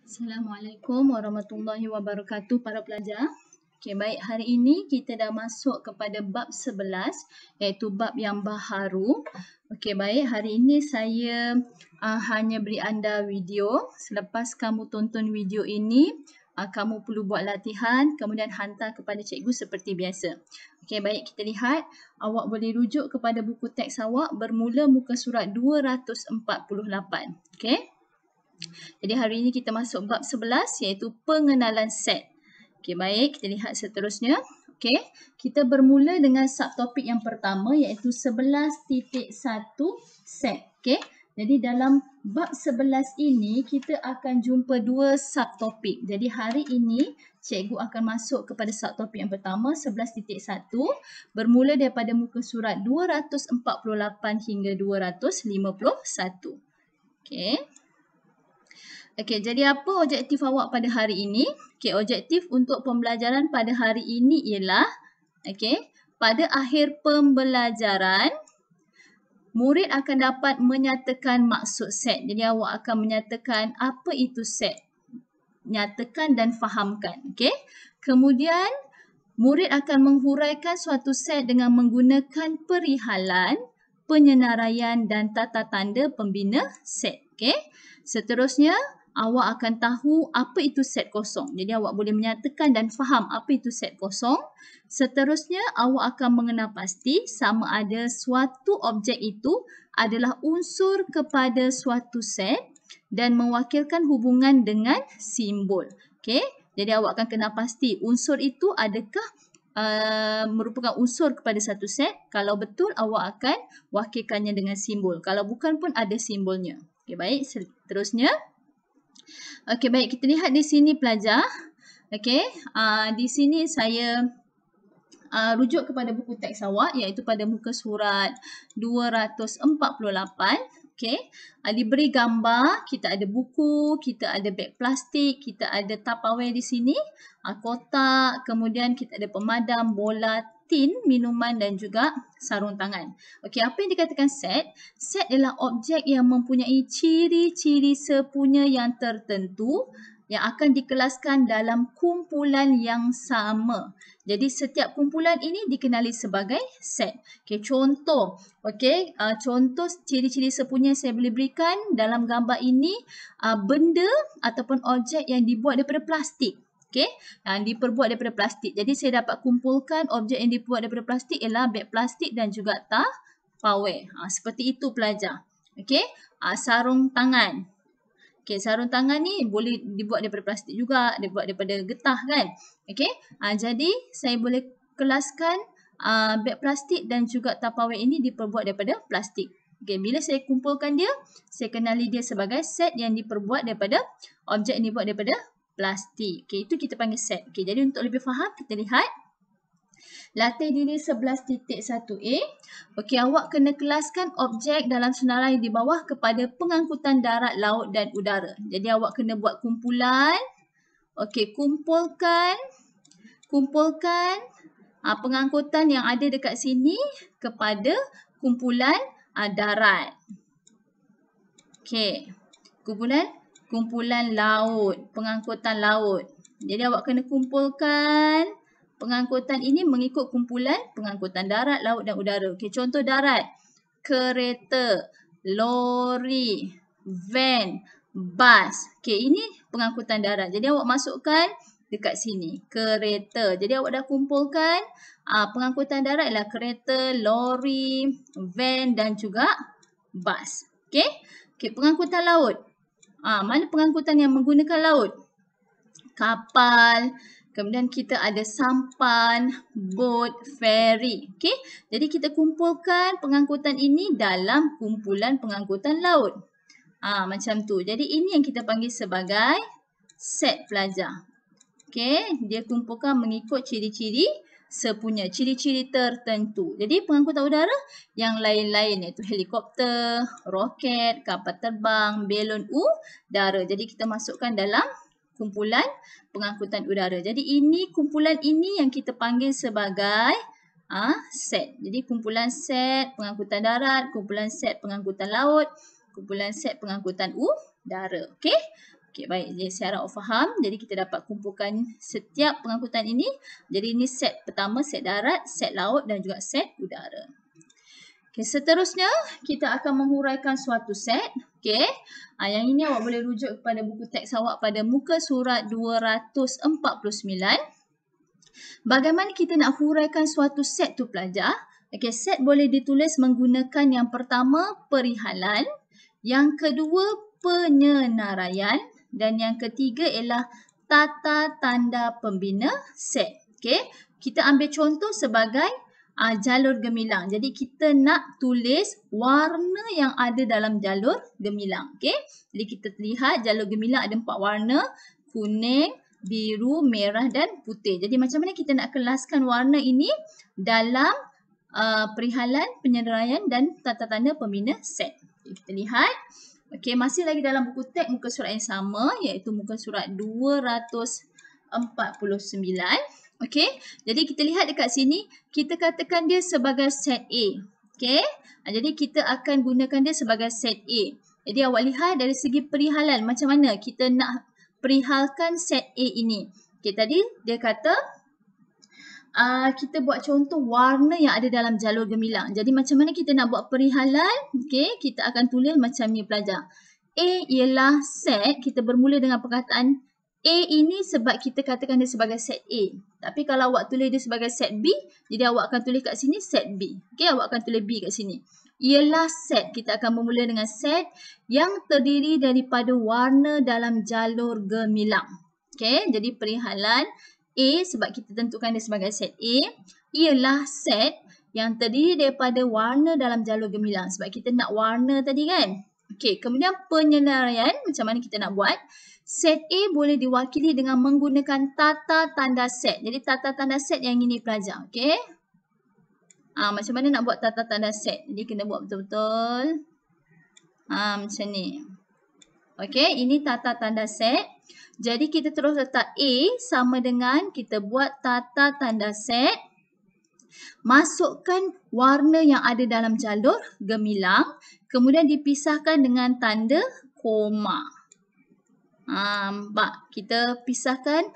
Assalamualaikum warahmatullahi wabarakatuh para pelajar. Okey, baik, hari ini kita dah masuk kepada bab 11 iaitu bab yang baharu. Okey, baik, hari ini saya hanya beri anda video. Selepas kamu tonton video ini, kamu perlu buat latihan kemudian hantar kepada cikgu seperti biasa. Okey, baik, kita lihat. Awak boleh rujuk kepada buku teks awak bermula muka surat 248. Okey. Jadi hari ini kita masuk bab 11 iaitu pengenalan set. Okey, baik, kita lihat seterusnya. Okey, kita bermula dengan subtopik yang pertama iaitu 11.1 set. Okey, jadi dalam bab 11 ini kita akan jumpa dua subtopik. Jadi hari ini cikgu akan masuk kepada subtopik yang pertama 11.1 bermula daripada muka surat 248 hingga 251. Okey. Okey, jadi apa objektif awak pada hari ini? Okey, objektif untuk pembelajaran pada hari ini ialah, okey, pada akhir pembelajaran, murid akan dapat menyatakan maksud set. Jadi awak akan menyatakan apa itu set. Nyatakan dan fahamkan. Okey. Kemudian, murid akan menghuraikan suatu set dengan menggunakan perihalan, penyenaraian dan tata tanda pembina set. Okey. Seterusnya, awak akan tahu apa itu set kosong. Jadi awak boleh menyatakan dan faham apa itu set kosong. Seterusnya, awak akan mengenal pasti sama ada suatu objek itu adalah unsur kepada suatu set dan mewakilkan hubungan dengan simbol. Okey. Jadi awak akan kenal pasti unsur itu adakah merupakan unsur kepada satu set. Kalau betul, awak akan wakilkannya dengan simbol. Kalau bukan pun ada simbolnya. Okey, baik. Seterusnya. Okey, baik, kita lihat di sini pelajar. Okey, di sini saya rujuk kepada buku teks awak iaitu pada muka surat 248. Okey, diberi gambar, kita ada buku, kita ada beg plastik, kita ada Tupperware di sini, kotak, kemudian kita ada pemadam, bola, tin, minuman dan juga sarung tangan. Okey, apa yang dikatakan set? Set adalah objek yang mempunyai ciri-ciri sepunya yang tertentu yang akan dikelaskan dalam kumpulan yang sama. Jadi setiap kumpulan ini dikenali sebagai set. Okey, contoh. Okey, contoh ciri-ciri sepunya saya boleh berikan dalam gambar ini, benda ataupun objek yang dibuat daripada plastik. Okey, yang diperbuat daripada plastik. Jadi saya dapat kumpulkan objek yang dibuat daripada plastik ialah beg plastik dan juga Tupperware. Seperti itu pelajar. Okey, sarung tangan. Okey, sarung tangan ni boleh dibuat daripada plastik juga, dibuat daripada getah kan. Okey, jadi saya boleh kelaskan beg plastik dan juga Tupperware ini diperbuat daripada plastik. Okey, bila saya kumpulkan dia, saya kenali dia sebagai set yang diperbuat daripada objek yang dibuat daripada plastik. Okey, itu kita panggil set. Okey, jadi untuk lebih faham, kita lihat. Latih diri 11.1a. Okey, awak kena kelaskan objek dalam senarai di bawah kepada pengangkutan darat, laut dan udara. Jadi awak kena buat kumpulan. Okey, kumpulkan pengangkutan yang ada dekat sini kepada kumpulan darat. Okey, kumpulan laut, pengangkutan laut. Jadi awak kena kumpulkan pengangkutan ini mengikut kumpulan pengangkutan darat, laut dan udara. Okey, contoh darat. Kereta, lori, van, bas. Okey, ini pengangkutan darat. Jadi awak masukkan dekat sini. Kereta. Jadi awak dah kumpulkan pengangkutan darat ialah kereta, lori, van dan juga bas. Okey. Okey, pengangkutan laut. Mana pengangkutan yang menggunakan laut? Kapal, kemudian kita ada sampan, bot, ferry. Okey, jadi kita kumpulkan pengangkutan ini dalam kumpulan pengangkutan laut. Macam tu. Jadi ini yang kita panggil sebagai set pelajar. Okey, dia kumpulkan mengikut ciri-ciri sepunya, ciri-ciri tertentu. Jadi pengangkutan udara yang lain-lain iaitu helikopter, roket, kapal terbang, belon udara. Jadi kita masukkan dalam kumpulan pengangkutan udara. Jadi ini kumpulan ini yang kita panggil sebagai set. Jadi kumpulan set pengangkutan darat, kumpulan set pengangkutan laut, kumpulan set pengangkutan udara. Okey? Okey, baik. Jadi saya harap faham. Jadi kita dapat kumpulkan setiap pengangkutan ini. Jadi ini set pertama, set darat, set laut dan juga set udara. Okey, seterusnya kita akan menghuraikan suatu set. Okey. Yang ini awak boleh rujuk kepada buku teks awak pada muka surat 249. Bagaimana kita nak huraikan suatu set tu pelajar? Okey, set boleh ditulis menggunakan yang pertama perihalan, yang kedua penyenaraian dan yang ketiga ialah tata tanda pembina set. Okey, kita ambil contoh sebagai jalur gemilang. Jadi kita nak tulis warna yang ada dalam jalur gemilang. Okey, jadi kita lihat jalur gemilang ada 4 warna, kuning, biru, merah dan putih. Jadi macam mana kita nak kelaskan warna ini dalam perihalan, penyenaraian dan tata tanda pembina set. Okay, kita lihat. Okey, masih lagi dalam buku teks muka surat yang sama iaitu muka surat 249. Okey, jadi kita lihat dekat sini, kita katakan dia sebagai set A. Okey, jadi kita akan gunakan dia sebagai set A. Jadi awak lihat dari segi perihalan macam mana kita nak perihalkan set A ini. Okey, tadi dia kata kita buat contoh warna yang ada dalam jalur gemilang. Jadi macam mana kita nak buat perihalan? Okey, kita akan tulis macam ni pelajar. A ialah set, kita bermula dengan perkataan A ini sebab kita katakan dia sebagai set A. Tapi kalau awak tulis dia sebagai set B, jadi awak akan tulis kat sini set B. Okey, awak akan tulis B kat sini. Ialah set, kita akan bermula dengan set yang terdiri daripada warna dalam jalur gemilang. Okey, jadi perihalan A sebab kita tentukan dia sebagai set A ialah set yang terdiri daripada warna dalam jalur gemilang sebab kita nak warna tadi kan. Okey, kemudian penyenaraian macam mana kita nak buat? Set A boleh diwakili dengan menggunakan tata tanda set. Jadi tata tanda set yang ini pelajar. Okey. Macam mana nak buat tata tanda set? Jadi kena buat betul-betul. Macam ni. Okey, ini tata tanda set. Jadi kita terus letak A sama dengan kita buat tata tanda set. Masukkan warna yang ada dalam jalur gemilang. Kemudian dipisahkan dengan tanda koma. Kita pisahkan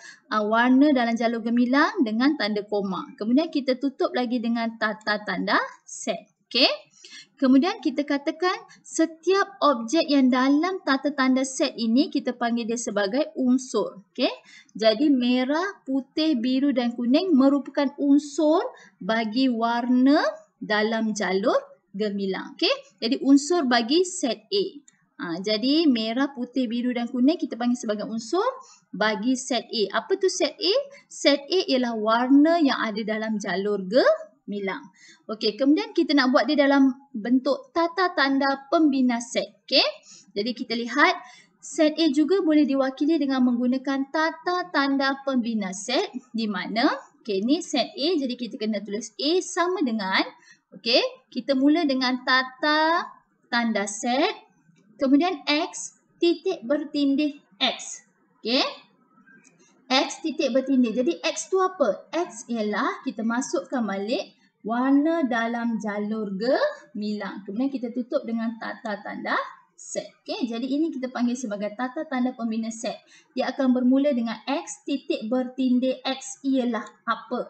warna dalam jalur gemilang dengan tanda koma. Kemudian kita tutup lagi dengan tata tanda set. Okey. Kemudian kita katakan setiap objek yang dalam tata tanda set ini kita panggil dia sebagai unsur. Okey. Jadi merah, putih, biru dan kuning merupakan unsur bagi warna dalam jalur gemilang. Okey. Jadi unsur bagi set A. Jadi merah, putih, biru dan kuning kita panggil sebagai unsur bagi set A. Apa tu set A? Set A ialah warna yang ada dalam jalur gemilang. Okey, kemudian kita nak buat dia dalam bentuk tata tanda pembina set. Okey. Jadi kita lihat set A juga boleh diwakili dengan menggunakan tata tanda pembina set di mana okey ni set A jadi kita kena tulis A sama dengan okey, kita mula dengan tata tanda set kemudian X titik bertindih X. Okey. X titik bertindih. Jadi X tu apa? X ialah kita masukkan balik warna dalam jalur gemilang. Kemudian kita tutup dengan tata tanda set. Okey, jadi ini kita panggil sebagai tata tanda pembina set. Dia akan bermula dengan X titik bertindih X ialah apa?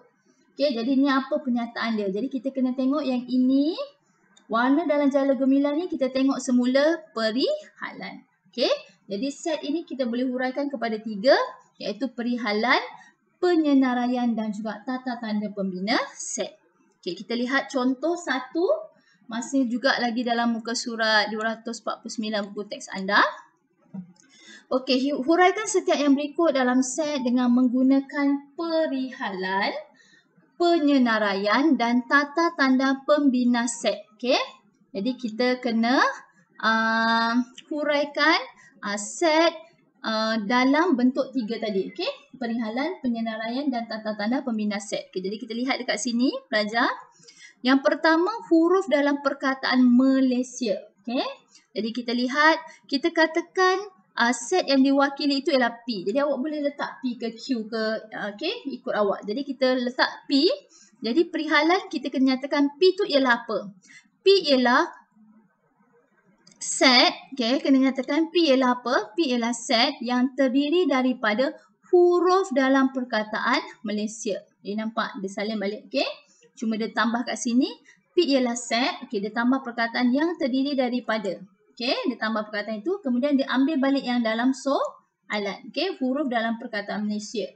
Okey, jadi ni apa pernyataan dia? Jadi kita kena tengok yang ini warna dalam jalur gemilang ni kita tengok semula perihalan. Okey, jadi set ini kita boleh huraikan kepada 3 iaitu perihalan, penyenaraian dan juga tata tanda pembina set. Okey, kita lihat contoh 1. Masih juga lagi dalam muka surat 249 buku teks anda. Okey, huraikan setiap yang berikut dalam set dengan menggunakan perihalan, penyenaraian dan tata tanda pembina set. Okey. Jadi kita kena huraikan set dalam bentuk 3 tadi. Okey. Perihalan, penyenaraian dan tata tanda pembina set. Okay, jadi kita lihat dekat sini pelajar. Yang pertama huruf dalam perkataan Malaysia. Okey. Jadi kita lihat, kita katakan set yang diwakili itu ialah P. Jadi awak boleh letak P ke Q ke okey, ikut awak. Jadi kita letak P. Jadi perihalan kita kena nyatakan P tu ialah apa? P ialah set, okay, kena nyatakan P ialah apa? P ialah set yang terdiri daripada huruf dalam perkataan Malaysia. Dia nampak, dia salin balik, okay. Cuma dia tambah kat sini, P ialah set, okay, dia tambah perkataan yang terdiri daripada, okay, dia tambah perkataan itu, kemudian dia ambil balik yang dalam soalan, okay, huruf dalam perkataan Malaysia.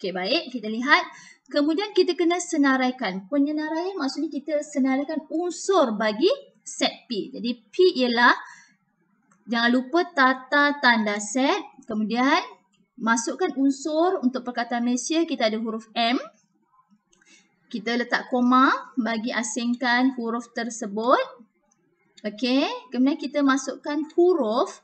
Okay, baik, kita lihat. Kemudian kita kena senaraikan. Penyenaraian maksudnya kita senaraikan unsur bagi set P. Jadi P ialah, jangan lupa tata tanda set. Kemudian masukkan unsur untuk perkataan Malaysia. Kita ada huruf M. Kita letak koma bagi asingkan huruf tersebut. Okey. Kemudian kita masukkan huruf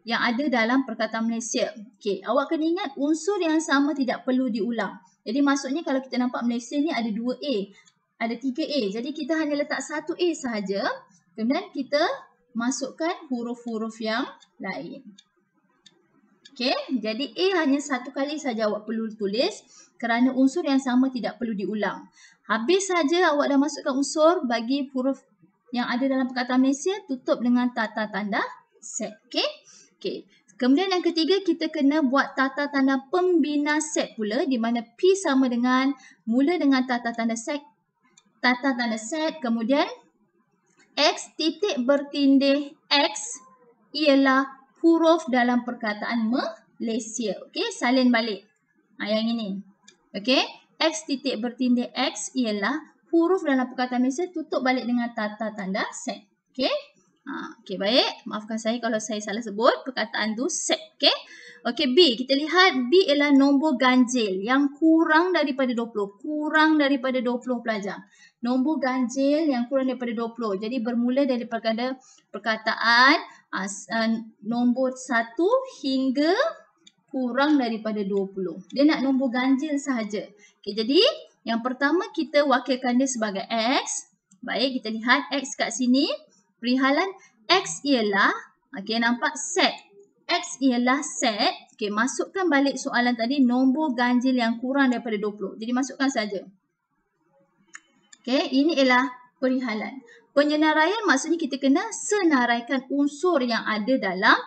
yang ada dalam perkataan Malaysia. Okey. Awak kena ingat unsur yang sama tidak perlu diulang. Jadi maksudnya kalau kita nampak Malaysia ni ada 2A. Ada 3A. Jadi kita hanya letak 1A sahaja. Kemudian kita masukkan huruf-huruf yang lain. Okey, jadi A hanya satu kali saja awak perlu tulis kerana unsur yang sama tidak perlu diulang. Habis saja awak dah masukkan unsur bagi huruf yang ada dalam perkataan Malaysia, tutup dengan tata tanda set. Okey. Okey. Kemudian yang ketiga, kita kena buat tata tanda pembina set pula, di mana P sama dengan, mula dengan tata tanda set, kemudian X titik bertindih X ialah huruf dalam perkataan Malaysia. Okey, salin balik. Yang ini. Okey, X titik bertindih X ialah huruf dalam perkataan Malaysia, tutup balik dengan tata tanda set. Okey. Okey, baik. Maafkan saya kalau saya salah sebut perkataan tu set. Okey. Okey, B. Kita lihat B ialah nombor ganjil yang kurang daripada 20. Kurang daripada 20 pelajar. Nombor ganjil yang kurang daripada 20. Jadi bermula daripada perkataan nombor 1 hingga kurang daripada 20. Dia nak nombor ganjil sahaja. Okey, jadi yang pertama kita wakilkan dia sebagai X. Baik, kita lihat X kat sini. Perihalan X ialah, okey, nampak set. X ialah set. Okey, masukkan balik soalan tadi nombor ganjil yang kurang daripada 20. Jadi masukkan saja. Okey, ini ialah perihalan. Penyenaraian maksudnya kita kena senaraikan unsur yang ada dalam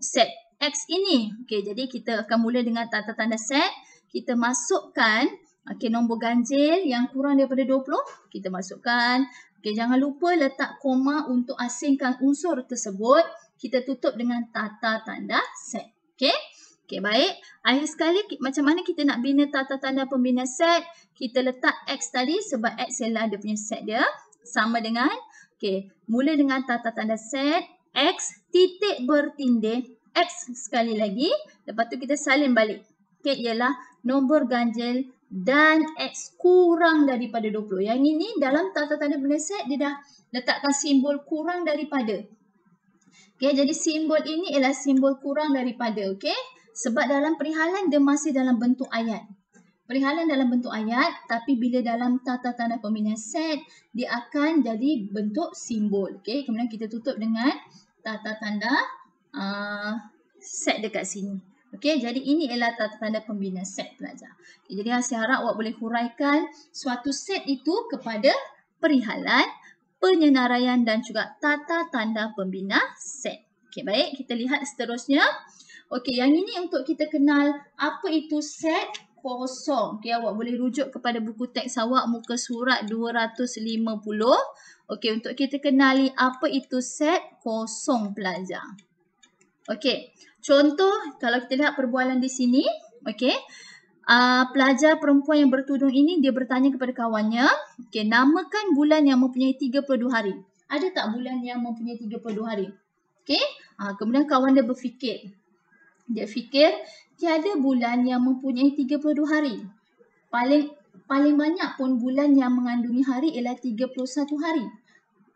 set X ini. Okey, jadi kita akan mula dengan tata tanda set. Kita masukkan, okey, nombor ganjil yang kurang daripada 20. Kita masukkan. Okey, jangan lupa letak koma untuk asingkan unsur tersebut. Kita tutup dengan tata tanda set. Okey. Okey, baik. Akhir sekali, macam mana kita nak bina tata tanda pembina set? Kita letak X tadi sebab X ialah dia punya set dia. Sama dengan, okey, mula dengan tata tanda set. X titik bertindih X sekali lagi. Lepas tu kita salin balik. Okey, ialah nombor ganjil dan X kurang daripada 20. Yang ini dalam tata tanda pembina set dia dah letakkan simbol kurang daripada. Okey, jadi simbol ini ialah simbol kurang daripada. Okey, sebab dalam perihalan dia masih dalam bentuk ayat. Perihalan dalam bentuk ayat, tapi bila dalam tata tanda pembina set dia akan jadi bentuk simbol. Okey, kemudian kita tutup dengan tata tanda set dekat sini. Okey, jadi ini ialah tata tanda pembina set pelajar. Okay, jadi saya harap awak boleh huraikan suatu set itu kepada perihalan, penyenaraian dan juga tata tanda pembina set. Okey, baik, kita lihat seterusnya. Okey, yang ini untuk kita kenal apa itu set kosong. Okey, awak boleh rujuk kepada buku teks awak muka surat 250. Okey, untuk kita kenali apa itu set kosong pelajar. Okey, contoh kalau kita lihat perbualan di sini, okey, pelajar perempuan yang bertudung ini dia bertanya kepada kawannya, okey, namakan bulan yang mempunyai 32 hari. Ada tak bulan yang mempunyai 32 hari? Okey, kemudian kawan dia berfikir. Dia fikir tiada bulan yang mempunyai 32 hari. Paling banyak pun bulan yang mengandungi hari ialah 31 hari.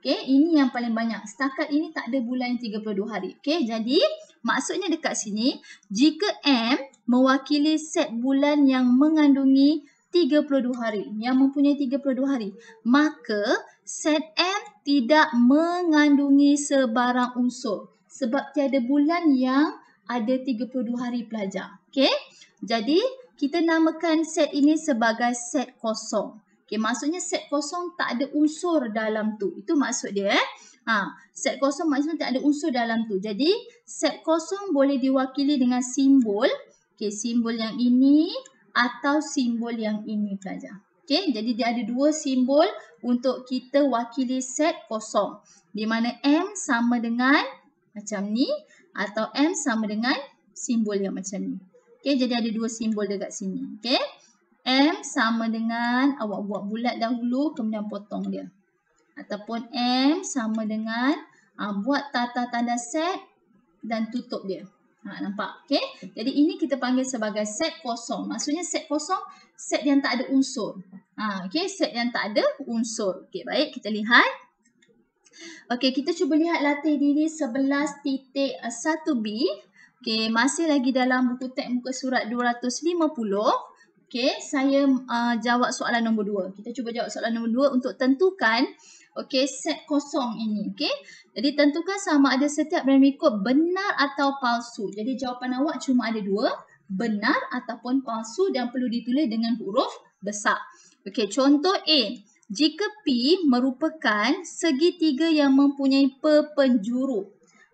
Okey, ini yang paling banyak. Setakat ini tak ada bulan yang 32 hari. Okey, jadi maksudnya dekat sini, jika M mewakili set bulan yang mengandungi 32 hari, yang mempunyai 32 hari, maka set M tidak mengandungi sebarang unsur. Sebab tiada bulan yang ada 32 hari pelajar. Okey, jadi kita namakan set ini sebagai set kosong. Okey, maksudnya set kosong tak ada unsur dalam tu. Itu maksud dia. Set kosong maksudnya tak ada unsur dalam tu. Jadi set kosong boleh diwakili dengan simbol. Okey, simbol yang ini atau simbol yang ini pelajar. Okey, jadi dia ada dua simbol untuk kita wakili set kosong. Di mana M sama dengan macam ni atau M sama dengan simbol yang macam ni. Okey, jadi ada dua simbol dekat sini. Okey. M sama dengan, awak buat bulat dahulu kemudian potong dia. Ataupun M sama dengan buat tata tanda set dan tutup dia. Nampak? Okay? Jadi ini kita panggil sebagai set kosong. Maksudnya set kosong, set yang tak ada unsur. Okay? Set yang tak ada unsur. Okay, baik, kita lihat. Okay, kita cuba lihat latih diri 11.1b. Okay, masih lagi dalam buku teks muka surat 250. Okay, saya jawab soalan nombor 2. Kita cuba jawab soalan nombor 2 untuk tentukan set kosong ini. Okay, jadi tentukan sama ada setiap dan berikut benar atau palsu. Jadi jawapan awak cuma ada 2, benar ataupun palsu dan perlu ditulis dengan huruf besar. Okay, contoh A. Jika P merupakan segitiga yang mempunyai perpenjuru,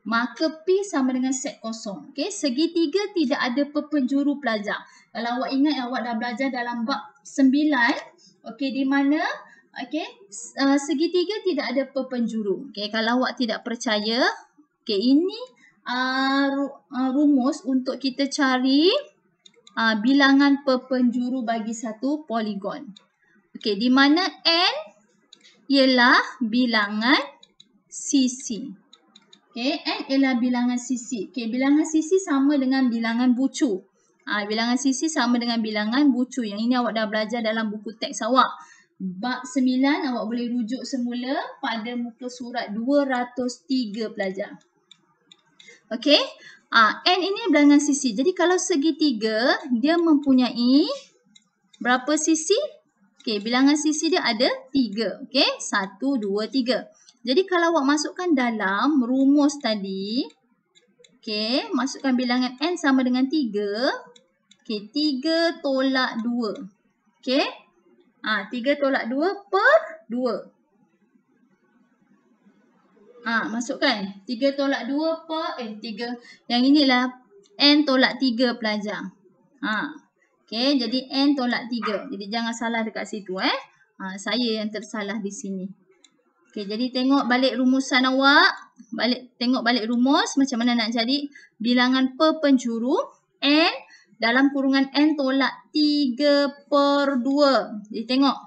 maka P sama dengan set kosong. Okay, segitiga tidak ada perpenjuru pelajar. Kalau awak ingat, awak dah belajar dalam bab 9. Okay, di mana segitiga tidak ada perpenjuru. Okay, kalau awak tidak percaya, okay, ini rumus untuk kita cari bilangan perpenjuru bagi satu poligon. Okay, di mana N ialah bilangan sisi. Okay, N ialah bilangan sisi. Okay, bilangan sisi sama dengan bilangan bucu. Bilangan sisi sama dengan bilangan bucu. Yang ini awak dah belajar dalam buku teks awak. Bab 9 awak boleh rujuk semula pada muka surat 203 pelajar. Okay, N ini bilangan sisi. Jadi kalau segitiga, dia mempunyai berapa sisi? Okay, bilangan sisi dia ada 3. Okay, 1, 2, 3. Jadi kalau awak masukkan dalam rumus tadi, okay, masukkan bilangan N sama dengan 3. Okay, 3 tolak 2. Okay, 3 tolak 2 per 2. Masukkan 3 tolak 2 per 3. Yang inilah N tolak 3 pelajar. Okay, jadi N tolak 3. Jadi jangan salah dekat situ. Saya yang tersalah di sini. Okay, jadi tengok balik rumusan awak. Tengok balik rumus macam mana nak cari bilangan perpenjuru N dalam kurungan N tolak 3 per 2. Jadi tengok.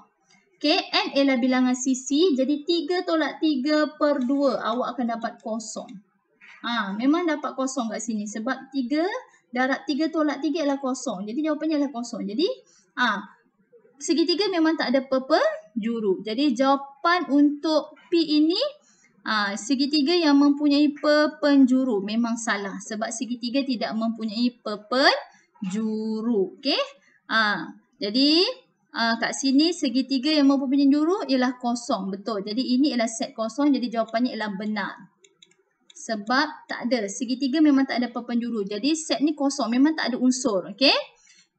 Okay, N ialah bilangan sisi. Jadi 3 tolak 3 per 2. Awak akan dapat kosong. Memang dapat kosong kat sini. Sebab 3 darab 3 tolak 3 ialah kosong. Jadi jawapannya ialah kosong. Jadi segitiga memang tak ada perpenjuru. Jadi jawapan untuk P ini segitiga yang mempunyai perpenjuru. Memang salah. Sebab segitiga tidak mempunyai perpenjuru. Okay. Jadi kat sini segitiga yang mempunyai penjuru ialah kosong. Betul. Jadi ini ialah set kosong. Jadi jawapannya ialah benar. Sebab tak ada. Segitiga memang tak ada perpenjuru. Jadi set ni kosong. Memang tak ada unsur. Okay.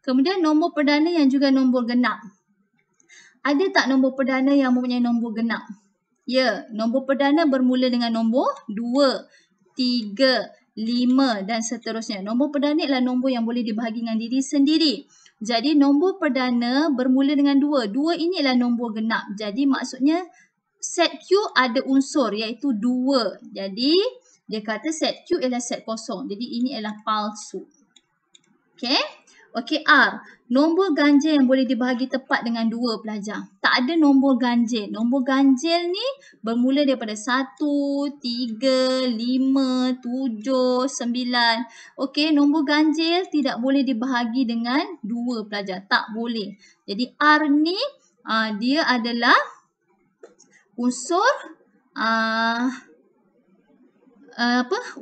Kemudian nombor perdana yang juga nombor genap. Ada tak nombor perdana yang mempunyai nombor genap? Ya. Nombor perdana bermula dengan nombor 2, 3, 5 dan seterusnya. Nombor perdana ialah nombor yang boleh dibahagi dengan diri sendiri. Jadi nombor perdana bermula dengan 2. 2 ini ialah nombor genap. Jadi maksudnya set Q ada unsur iaitu 2. Jadi dia kata set Q ialah set kosong. Jadi ini ialah palsu. Okay. Okay, R. Nombor ganjil yang boleh dibahagi tepat dengan 2 pelajar. Tak ada nombor ganjil. Nombor ganjil ni bermula daripada 1, 3, 5, 7, 9. Okay, nombor ganjil tidak boleh dibahagi dengan 2 pelajar. Tak boleh. Jadi R ni dia adalah unsur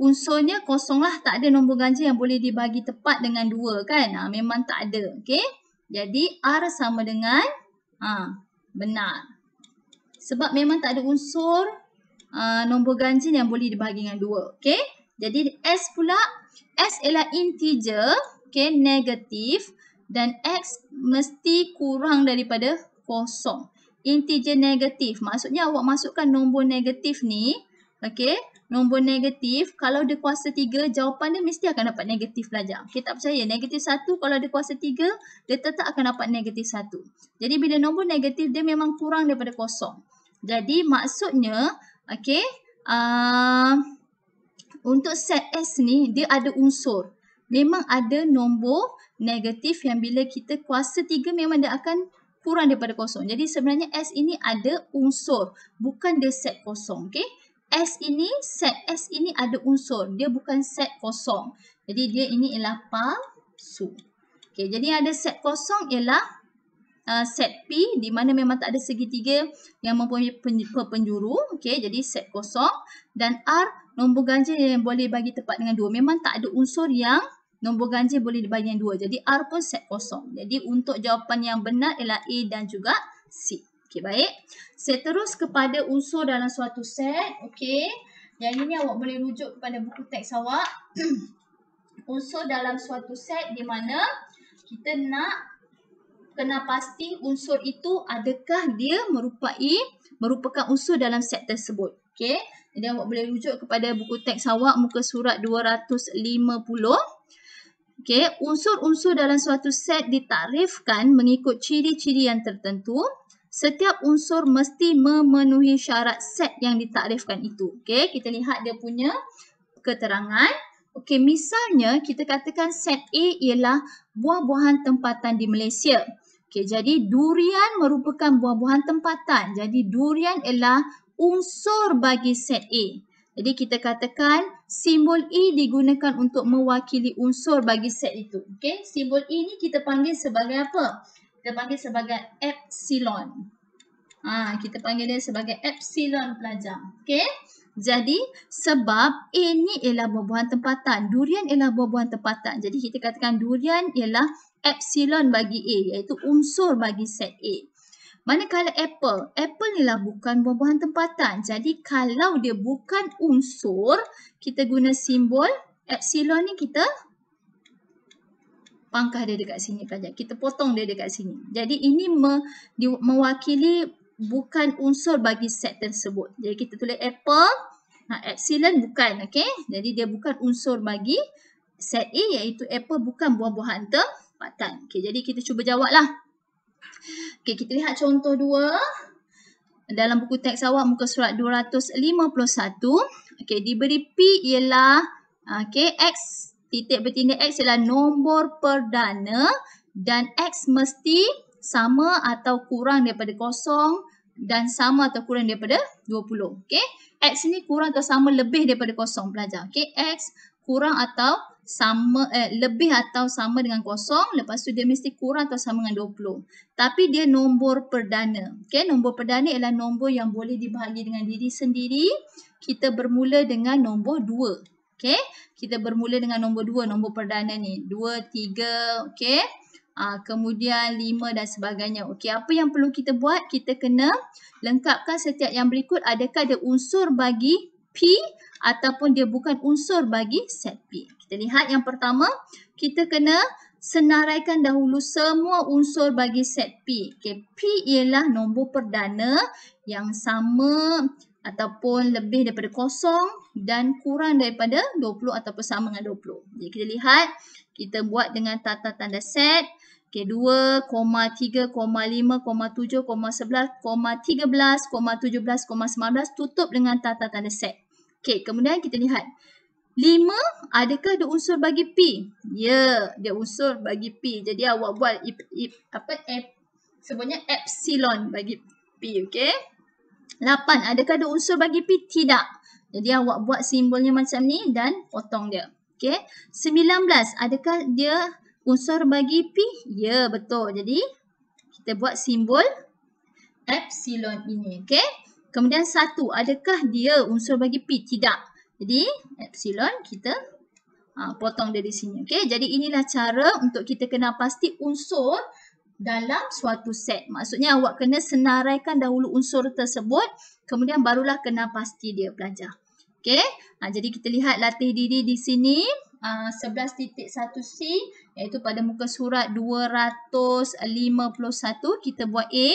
unsurnya kosong lah. Tak ada nombor ganjil yang boleh dibagi tepat dengan 2 kan. Memang tak ada. Okay. Jadi R sama dengan benar. Sebab memang tak ada unsur nombor ganjil yang boleh dibagi dengan 2. Okay. Jadi S pula. S ialah integer. Okay. Negatif. Dan X mesti kurang daripada kosong. Integer negatif. Maksudnya awak masukkan nombor negatif ni. okey, nombor negatif, kalau dia kuasa 3, jawapan dia mesti akan dapat negatif pelajar. Okey, tak percaya, negatif 1 kalau dia kuasa 3, dia tetap akan dapat negatif 1. Jadi bila nombor negatif dia memang kurang daripada kosong. Jadi maksudnya, okey, untuk set S ni dia ada unsur. Memang ada nombor negatif yang bila kita kuasa 3 memang dia akan kurang daripada kosong. Jadi sebenarnya S ini ada unsur, bukan dia set kosong. Okey. S ini, set S ini ada unsur. Dia bukan set kosong. Jadi dia ini ialah palsu. Okey, jadi ada set kosong ialah set P di mana memang tak ada segitiga yang mempunyai perpenjuru. Okey, jadi set kosong. Dan R, nombor ganjil yang boleh bagi tepat dengan 2. Memang tak ada unsur yang nombor ganjil boleh dibagi dengan 2. Jadi R pun set kosong. Jadi untuk jawapan yang benar ialah A dan juga C. Okey, baik. Saya terus kepada unsur dalam suatu set. Okey. Yang ini awak boleh rujuk kepada buku teks awak. Unsur dalam suatu set di mana kita nak kena pasti unsur itu adakah dia merupakan unsur dalam set tersebut. Okey. Jadi awak boleh rujuk kepada buku teks awak muka surat 250. Okey, unsur-unsur dalam suatu set ditarifkan mengikut ciri-ciri yang tertentu. Setiap unsur mesti memenuhi syarat set yang ditarifkan itu. Okey, kita lihat dia punya keterangan. Okey, misalnya kita katakan set A ialah buah-buahan tempatan di Malaysia. Okey, jadi durian merupakan buah-buahan tempatan. Jadi durian ialah unsur bagi set A. Jadi kita katakan simbol E digunakan untuk mewakili unsur bagi set itu. Okey, simbol E ni kita panggil sebagai apa? Kita panggil sebagai epsilon. Kita panggil dia sebagai epsilon pelajar. Okey. Jadi sebab A ni ialah buah-buahan tempatan, durian ialah buah-buahan tempatan. Jadi kita katakan durian ialah epsilon bagi A, iaitu unsur bagi set A. Manakala apple ialah bukan buah-buahan tempatan. Jadi kalau dia bukan unsur, kita guna simbol epsilon ni, kita pangkah dia dekat sini pelajar. Kita potong dia dekat sini. Jadi ini mewakili bukan unsur bagi set tersebut. Jadi kita tulis apple, epsilon bukan, okey. Jadi dia bukan unsur bagi set A, iaitu apple bukan buah-buahan tempatan. Okey, jadi kita cuba jawablah. Okey, kita lihat contoh 2 dalam buku teks awak muka surat 251. Okey, diberi P ialah X titik bertindak X ialah nombor perdana dan X mesti sama atau kurang daripada 0 dan sama atau kurang daripada 20. Okey, X ni kurang atau sama lebih daripada 0 pelajar. Okey, X kurang atau sama lebih atau sama dengan 0, lepas tu dia mesti kurang atau sama dengan 20. Tapi dia nombor perdana. Okey, nombor perdana ialah nombor yang boleh dibahagi dengan diri sendiri. Kita bermula dengan nombor 2. Okey, kita bermula dengan nombor 2, nombor perdana ni. 2, 3, okey. Kemudian 5 dan sebagainya. Okey, apa yang perlu kita buat? Kita kena lengkapkan setiap yang berikut. Adakah dia unsur bagi P ataupun dia bukan unsur bagi set P. Kita lihat yang pertama, kita kena senaraikan dahulu semua unsur bagi set P. Okay, P ialah nombor perdana yang sama ataupun lebih daripada 0 dan kurang daripada 20 ataupun sama dengan 20. Jadi kita lihat, kita buat dengan tata tanda set. Okay, 2, 3, 5, 7, 11, 13, 17, 19 tutup dengan tata tanda set. Okay, kemudian kita lihat 5, adakah dia unsur bagi P? Ya, dia unsur bagi P. Jadi awak buat sebutnya epsilon bagi P, okey. 8, adakah dia unsur bagi P? Tidak. Jadi awak buat simbolnya macam ni dan potong dia. Okey. 19, adakah dia unsur bagi P? Ya, betul. Jadi kita buat simbol epsilon ini, okey. Kemudian 1, adakah dia unsur bagi P? Tidak. Jadi epsilon kita potong dia di sini. Okey, jadi inilah cara untuk kita kena pasti unsur dalam suatu set. Maksudnya awak kena senaraikan dahulu unsur tersebut, kemudian barulah kena pasti dia pelajar. Okey, jadi kita lihat latih diri di sini 11.1c iaitu pada muka surat 251 kita buat A.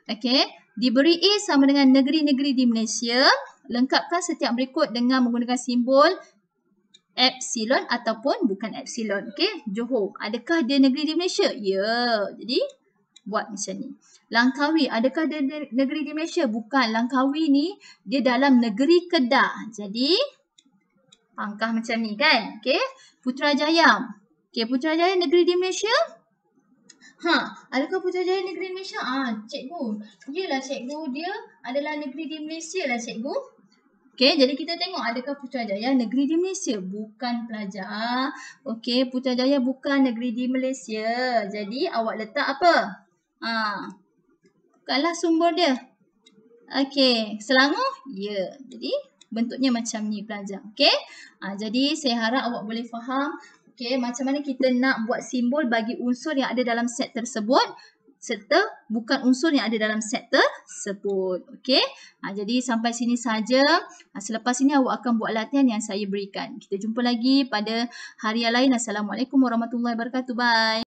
Okey, diberi A sama dengan negeri-negeri di Malaysia. Lengkapkan setiap berikut dengan menggunakan simbol epsilon ataupun bukan epsilon. Okey, Johor. Adakah dia negeri di Malaysia? Ya. Jadi buat macam ni. Langkawi, adakah dia negeri di Malaysia? Bukan. Langkawi ni dia dalam negeri Kedah. Jadi pangkah macam ni kan. Okey. Putrajaya. Okey, Putrajaya negeri di Malaysia? Adakah Putrajaya negeri di Malaysia? Cikgu. Yalah cikgu, dia adalah negeri di Malaysia lah cikgu. Okey, jadi kita tengok adakah Putrajaya negeri di Malaysia? Bukan pelajar. Okey, Putrajaya bukan negeri di Malaysia. Jadi awak letak apa? Bukanlah sumber dia. Okey, Selangor? Ya. Jadi bentuknya macam ni pelajar. Okey. Jadi saya harap awak boleh faham macam mana kita nak buat simbol bagi unsur yang ada dalam set tersebut serta bukan unsur yang ada dalam set tersebut. Okey. Jadi sampai sini saja. Selepas ini awak akan buat latihan yang saya berikan. Kita jumpa lagi pada hari yang lain. Assalamualaikum warahmatullahi wabarakatuh. Bye.